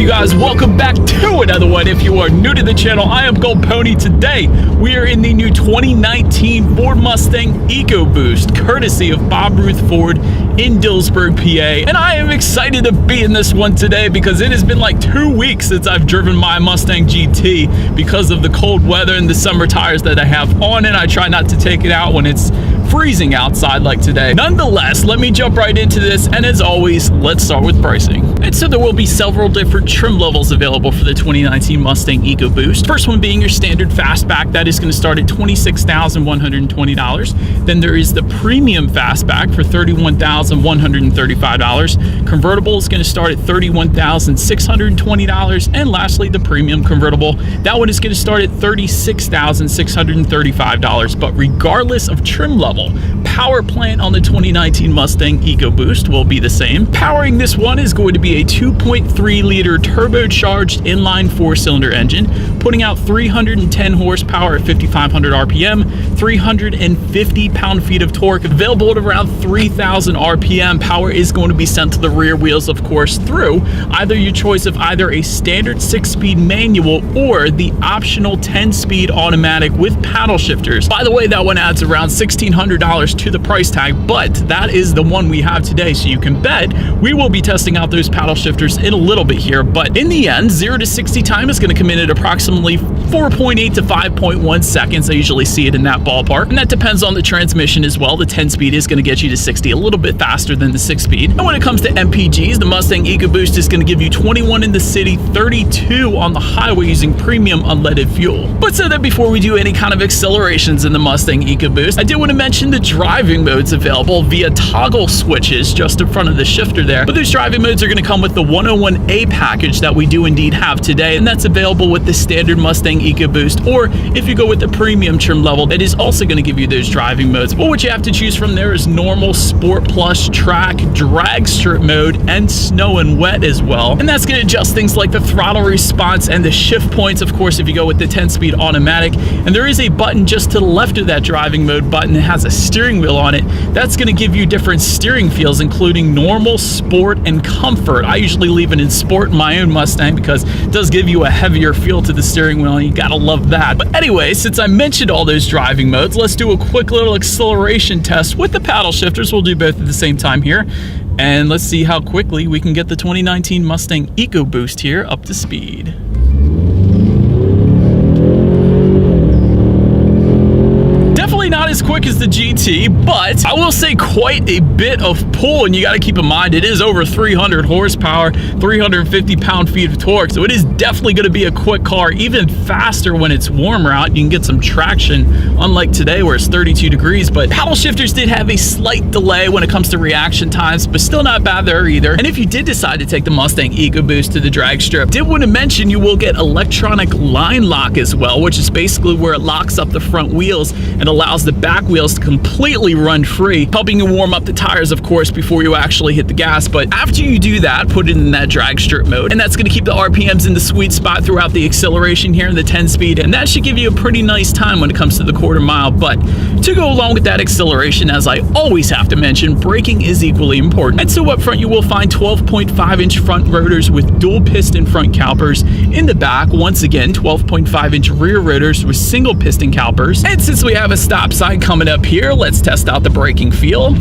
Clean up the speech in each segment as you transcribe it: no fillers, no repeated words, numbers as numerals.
you guys? Welcome back to another one. If you are new to the channel, I am Gold Pony. Today we are in the new 2019 Ford Mustang Ecoboost, courtesy of Bob Ruth Ford in Dillsburg, PA. And I am excited to be in this one today because it has been like 2 weeks since I've driven my Mustang GT because of the cold weather and the summer tires that I have on it. I try not to take it out when it's freezing outside like today. Nonetheless, let me jump right into this, and as always, let's start with pricing. And so there will be several different trim levels available for the 2019 Mustang Ecoboost. First one being your standard fastback, that is going to start at $26,120. Then there is the premium fastback for $31,135. Convertible is going to start at $31,620, and lastly, the premium convertible, that one is going to start at $36,635. But regardless of trim level, power plant on the 2019 Mustang Ecoboost will be the same. Powering this one is going to be a 2.3 liter turbocharged inline 4-cylinder engine, putting out 310 horsepower at 5,500 RPM, 350 pound-feet of torque, available at around 3,000 RPM. Power is going to be sent to the rear wheels, of course, through either your choice of either a standard 6-speed manual or the optional 10-speed automatic with paddle shifters. By the way, that one adds around $1,600 to the price tag, but that is the one we have today, so you can bet we will be testing out those paddle shifters in a little bit here. But in the end, 0 to 60 time is going to come in at approximately 4.8 to 5.1 seconds. I usually see it in that ballpark, and that depends on the transmission as well. The 10-speed is going to get you to 60 a little bit faster than the 6-speed. And when it comes to MPGs, the Mustang Ecoboost is going to give you 21 in the city, 32 on the highway using premium unleaded fuel. But so that before we do any kind of accelerations in the Mustang Ecoboost, I did want to mention the driving modes available via toggle switches just in front of the shifter there. But those driving modes are going to come with the 101A package that we do indeed have today, and that's available with the standard Mustang Ecoboost, or if you go with the premium trim level, that is also going to give you those driving modes. But what you have to choose from there is normal, sport plus, track, drag strip mode, and snow and wet as well. And that's going to adjust things like the throttle response and the shift points, of course, if you go with the 10-speed automatic. And there is a button just to the left of that driving mode button that has a steering wheel on it. That's going to give you different steering feels, including normal, sport, and comfort. I usually leave it in sport in my own Mustang because it does give you a heavier feel to the steering wheel, and you gotta love that. But anyway, since I mentioned all those driving modes, let's do a quick little acceleration test with the paddle shifters. We'll do both at the same time here, and let's see how quickly we can get the 2019 Mustang Ecoboost here up to speed. Definitely not as quick as the GT, but I will say quite a bit of pull, and you got to keep in mind it is over 300 horsepower, 350 pound-feet of torque, so it is definitely going to be a quick car, even faster when it's warmer out. You can get some traction, unlike today where it's 32 degrees, but paddle shifters did have a slight delay when it comes to reaction times, but still not bad there either. And if you did decide to take the Mustang Ecoboost to the drag strip, did want to mention you will get electronic line lock as well, which is basically where it locks up the front wheels and allows the back wheels to completely run free, helping you warm up the tires, of course, before you actually hit the gas. But after you do that, put it in that drag strip mode, and that's going to keep the RPMs in the sweet spot throughout the acceleration here in the 10-speed, and that should give you a pretty nice time when it comes to the quarter mile. But to go along with that acceleration, as I always have to mention, braking is equally important. And so up front, you will find 12.5-inch front rotors with dual piston front calipers. In the back, once again, 12.5-inch rear rotors with single piston calipers. And since we have a stop sign coming up here, let's test out the braking feel.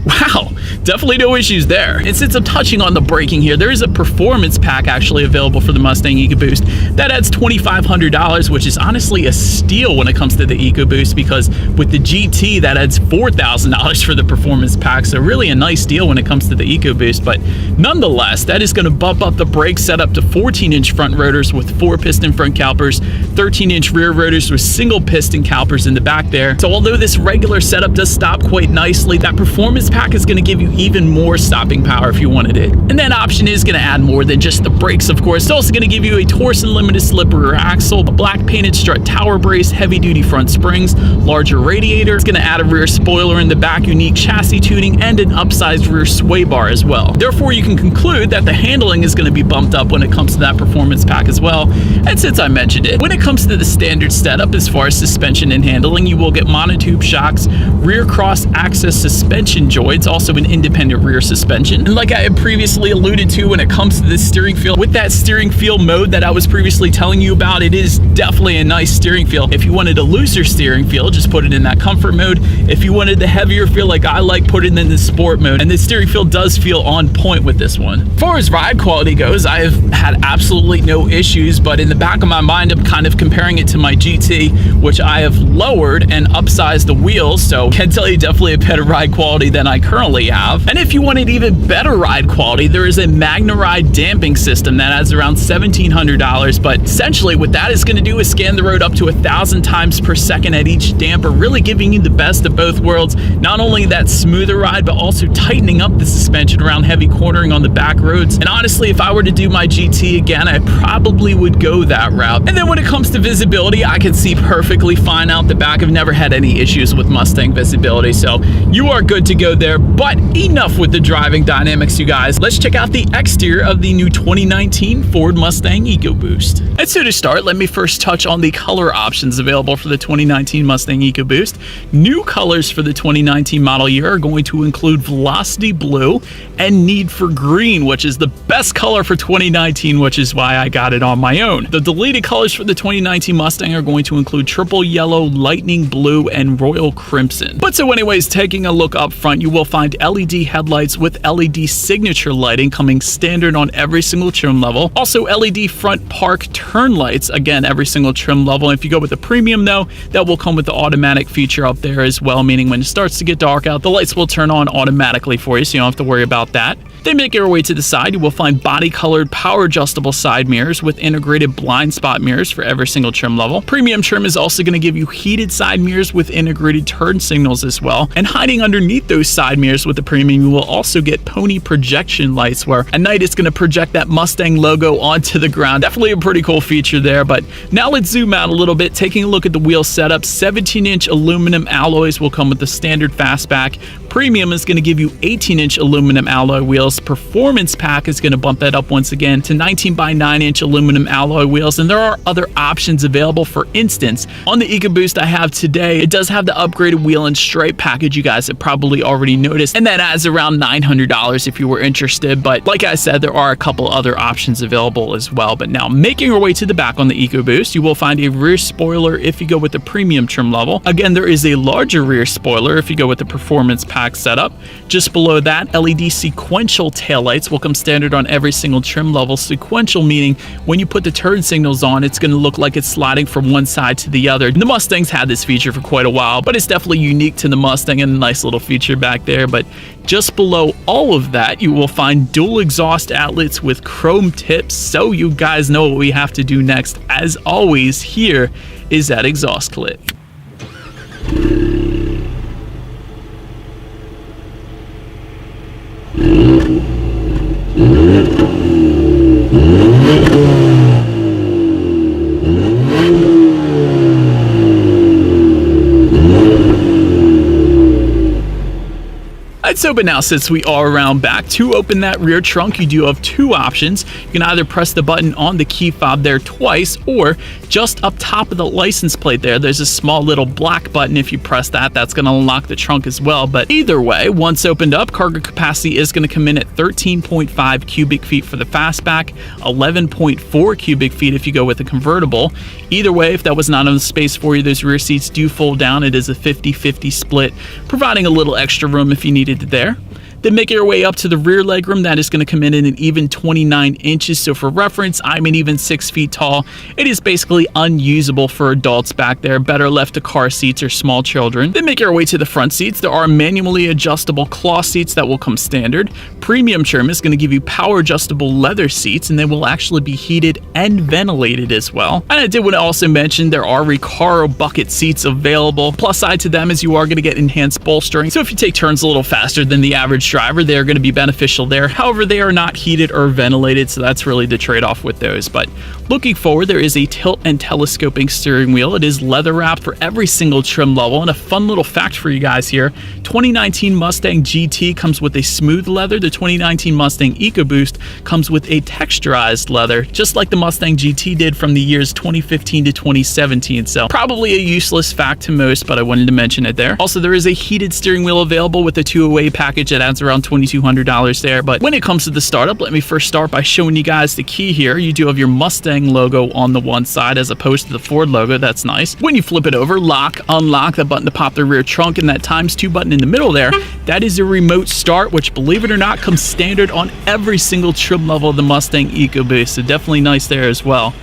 Wow, definitely no issues there. And since I'm touching on the braking here, there is a performance pack actually available for the Mustang Ecoboost that adds $2,500, which is honestly a steal when it comes to the Ecoboost, because with the GT that adds $4,000 for the performance pack, so really a nice deal when it comes to the Ecoboost. But nonetheless, that is going to bump up the brake setup to 14-inch front rotors with 4-piston front calipers, 13-inch rear rotors with single piston calipers in the back there. So although this regular setup does stop quite nicely, that performance pack is going to give you even more stopping power if you wanted it. And that option is going to add more than just the brakes, of course. It's also going to give you a Torsen limited slip rear axle, a black painted strut tower brace, heavy duty front springs, larger radiator. It's going to add a rear spoiler in the back, unique chassis tuning, and an upsized rear sway bar as well. Therefore, you can conclude that the handling is going to be bumped up when it comes to that performance pack as well. And since I mentioned it, when it comes to the standard setup as far as suspension and handling, you will get monotube shocks, rear cross access suspension joints, enjoy. It's also an independent rear suspension. And like I had previously alluded to when it comes to this steering feel, with that steering feel mode that I was previously telling you about, it is definitely a nice steering feel. If you wanted a looser steering feel, just put it in that comfort mode. If you wanted the heavier feel like I like, put it in the sport mode. And the steering feel does feel on point with this one. As far as ride quality goes, I have had absolutely no issues, but in the back of my mind, I'm kind of comparing it to my GT, which I have lowered and upsized the wheels, so can tell you definitely a better ride quality than I currently have. And if you wanted even better ride quality, there is a MagneRide damping system that adds around $1,700, but essentially what that is going to do is scan the road up to 1,000 times per second at each damper, really giving you the best of both worlds. Not only that smoother ride, but also tightening up the suspension around heavy cornering on the back roads. And honestly, if I were to do my GT again, I probably would go that route. And then when it comes to visibility, I can see perfectly fine out the back. I've never had any issues with Mustang visibility, so you are good to go there. But enough with the driving dynamics, you guys. Let's check out the exterior of the new 2019 Ford Mustang EcoBoost. And so to start, let me first touch on the color options available for the 2019 Mustang EcoBoost. New colors for the 2019 model year are going to include Velocity Blue and Need for Green, which is the best color for 2019, which is why I got it on my own. The deleted colors for the 2019 Mustang are going to include Triple Yellow, Lightning Blue, and Royal Crimson. But so anyways, taking a look up front, you will find LED headlights with LED signature lighting coming standard on every single trim level. Also LED front park turn lights, again, every single trim level. And if you go with the premium though, that will come with the automatic feature up there as well, meaning when it starts to get dark out, the lights will turn on automatically for you, so you don't have to worry about that. Then make your way to the side, you will find body-colored power adjustable side mirrors with integrated blind spot mirrors for every single trim level. Premium trim is also going to give you heated side mirrors with integrated turn signals as well. And hiding underneath those side mirrors with the premium, you will also get pony projection lights, where at night it's going to project that Mustang logo onto the ground. Definitely a pretty cool feature there. But now let's zoom out a little bit, taking a look at the wheel setup. 17-inch aluminum alloys will come with the standard fastback. Premium is going to give you 18-inch aluminum alloy wheels. Performance pack is going to bump that up once again to 19 by 9-inch aluminum alloy wheels, and there are other options available. For instance, on the EcoBoost I have today, it does have the upgraded wheel and stripe package you guys have probably already noticed, and that adds around $900 if you were interested. But like I said, there are a couple other options available as well. But now making our way to the back on the EcoBoost, you will find a rear spoiler if you go with the premium trim level. Again, there is a larger rear spoiler if you go with the performance pack setup. Just below that, LED sequential taillights will come standard on every single trim level. Sequential meaning when you put the turn signals on, it's going to look like it's sliding from one side to the other. The Mustangs had this feature for quite a while, but it's definitely unique to the Mustang and a nice little feature back there. But just below all of that, you will find dual exhaust outlets with chrome tips, so you guys know what we have to do next. As always, here is that exhaust clip. So, but now since we are around back, to open that rear trunk, you do have two options. You can either press the button on the key fob there twice, or just up top of the license plate there's a small little black button. If you press that, that's going to unlock the trunk as well. But either way, once opened up, cargo capacity is going to come in at 13.5 cubic feet for the fastback, 11.4 cubic feet if you go with a convertible. Either way, if that was not enough space for you, those rear seats do fold down. It is a 50-50 split, providing a little extra room if you needed it there. Then make your way up to the rear legroom. That is going to come in an even 29 inches. So for reference, I'm an even 6 feet tall. It is basically unusable for adults back there. Better left to car seats or small children. Then make your way to the front seats. There are manually adjustable cloth seats that will come standard. Premium trim is going to give you power adjustable leather seats, and they will actually be heated and ventilated as well. And I did want to also mention there are Recaro bucket seats available. Plus side to them is you are going to get enhanced bolstering. So if you take turns a little faster than the average driver, they are going to be beneficial there. However, they are not heated or ventilated, so that's really the trade-off with those. But looking forward, there is a tilt and telescoping steering wheel. It is leather wrapped for every single trim level. And a fun little fact for you guys here, 2019 Mustang GT comes with a smooth leather. The 2019 Mustang Ecoboost comes with a texturized leather, just like the Mustang GT did from the years 2015 to 2017. So probably a useless fact to most, but I wanted to mention it there. Also, there is a heated steering wheel available with a 208 package that adds around $2,200 there. But when it comes to the startup, let me first start by showing you guys the key here. You do have your Mustang logo on the one side as opposed to the Ford logo. That's nice. When you flip it over, lock, unlock, that button to pop the rear trunk, and that ×2 button in the middle there, that is a remote start, which, believe it or not, comes standard on every single trim level of the Mustang Ecoboost. So definitely nice there as well.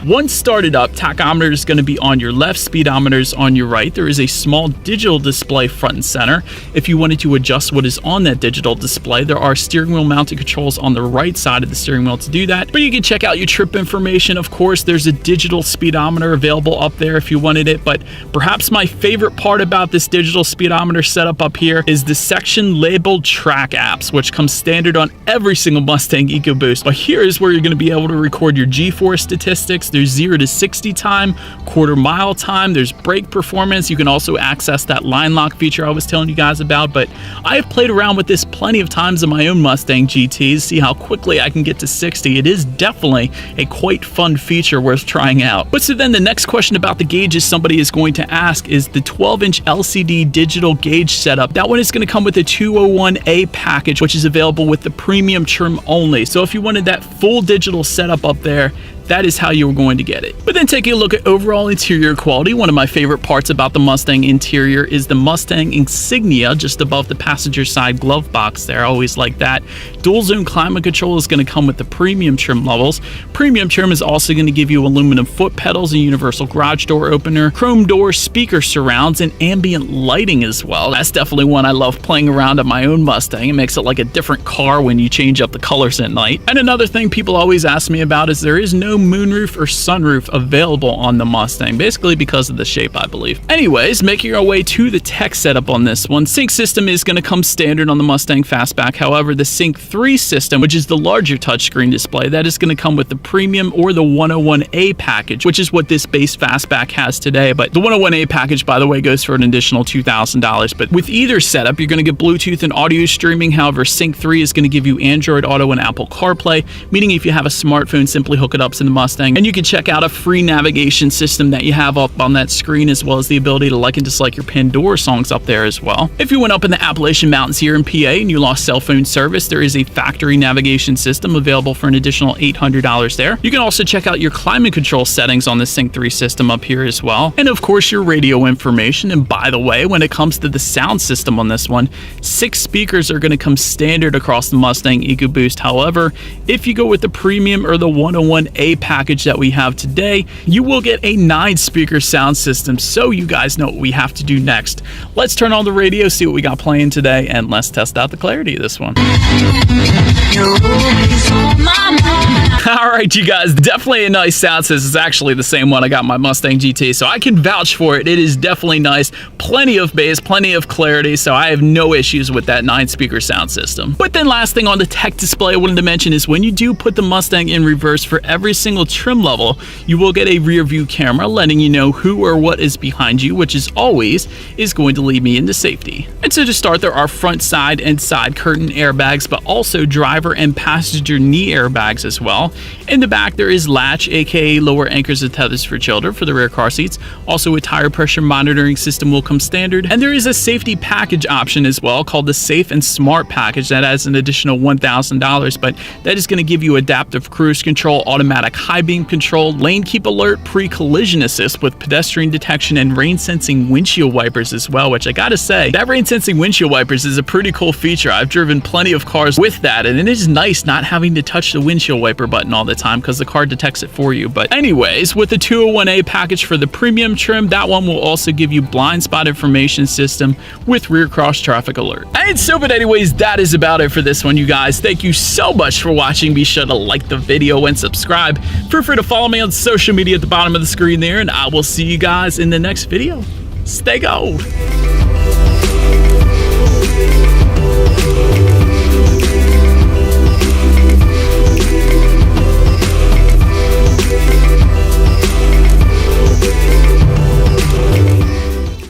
Once started up, tachometer is going to be on your left, speedometer is on your right. There is a small digital display front and center. If you wanted to adjust what is on that digital display, there are steering wheel mounted controls on the right side of the steering wheel to do that. But you can check out your trip information. Of course, there's a digital speedometer available up there if you wanted it. But perhaps my favorite part about this digital speedometer setup up here is the section labeled track apps, which comes standard on every single Mustang Ecoboost. But here is where you're going to be able to record your G-force statistics. There's 0 to 60 time, quarter mile time, there's brake performance. You can also access that line lock feature I was telling you guys about. But I have played around with this plenty of times in my own Mustang GTs, see how quickly I can get to 60. It is definitely a quite fun feature worth trying out. But so then the next question about the gauges somebody is going to ask is the 12-inch LCD digital gauge setup. That one is going to come with a 201A package, which is available with the premium trim only. So if you wanted that full digital setup up there, that is how you're going to get it. But then taking a look at overall interior quality, one of my favorite parts about the Mustang interior is the Mustang insignia just above the passenger side glove box there. I always like that. Dual zone climate control is going to come with the premium trim levels. Premium trim is also going to give you aluminum foot pedals, a universal garage door opener, chrome door, speaker surrounds, and ambient lighting as well. That's definitely one I love playing around on my own Mustang. It makes it like a different car when you change up the colors at night. And another thing people always ask me about is there is no moonroof or sunroof available on the Mustang, basically because of the shape, I believe. Anyways, making our way to the tech setup on this one. Sync system is going to come standard on the Mustang Fastback. However, the Sync 3 system, which is the larger touchscreen display, that is going to come with the premium or the 101A package, which is what this base Fastback has today. But the 101A package, by the way, goes for an additional $2,000. But with either setup, you're going to get Bluetooth and audio streaming. However, Sync 3 is going to give you Android Auto and Apple CarPlay, meaning if you have a smartphone, simply hook it up to the Mustang, and you can check out a free navigation system that you have up on that screen, as well as the ability to like and dislike your Pandora songs up there as well. If you went up in the Appalachian Mountains here in PA and you lost cell phone service, there is a factory navigation system available for an additional $800 there. You can also check out your climate control settings on the Sync 3 system up here as well, and of course your radio information. And by the way, when it comes to the sound system on this one, 6 speakers are going to come standard across the Mustang Ecoboost. However, if you go with the premium or the 101A package that we have today, you will get a 9-speaker sound system. So you guys know what we have to do next. Let's turn on the radio, see what we got playing today, and let's test out the clarity of this one. All right, you guys, definitely a nice sound system. It's actually the same one I got in my Mustang GT, so I can vouch for it. It is definitely nice. Plenty of bass, plenty of clarity, so I have no issues with that 9-speaker sound system. But then last thing on the tech display I wanted to mention is when you do put the Mustang in reverse for every single trim level, you will get a rear view camera letting you know who or what is behind you, which is always going to lead me into safety. And so to start, there are front, side, and side curtain airbags, but also driver and passenger knee airbags as well. In the back, there is latch, aka lower anchors and tethers for children for the rear car seats. Also, a tire pressure monitoring system will come standard, and there is a safety package option as well called the Safe and Smart package that adds an additional $1,000, but that is going to give you adaptive cruise control, automatic high beam control, lane keep alert, pre-collision assist with pedestrian detection, and rain sensing windshield wipers as well, which I gotta say, that rain sensing windshield wipers is a pretty cool feature. I've driven plenty of cars with that, and it is nice not having to touch the windshield wiper button all the time because the car detects it for you. But anyways, with the 201A package for the premium trim, that one will also give you blind spot information system with rear cross traffic alert. And so, but anyways, that is about it for this one, you guys. Thank you so much for watching. Be sure to like the video and subscribe. Feel free to follow me on social media at the bottom of the screen there, and I will see you guys in the next video. Stay gold.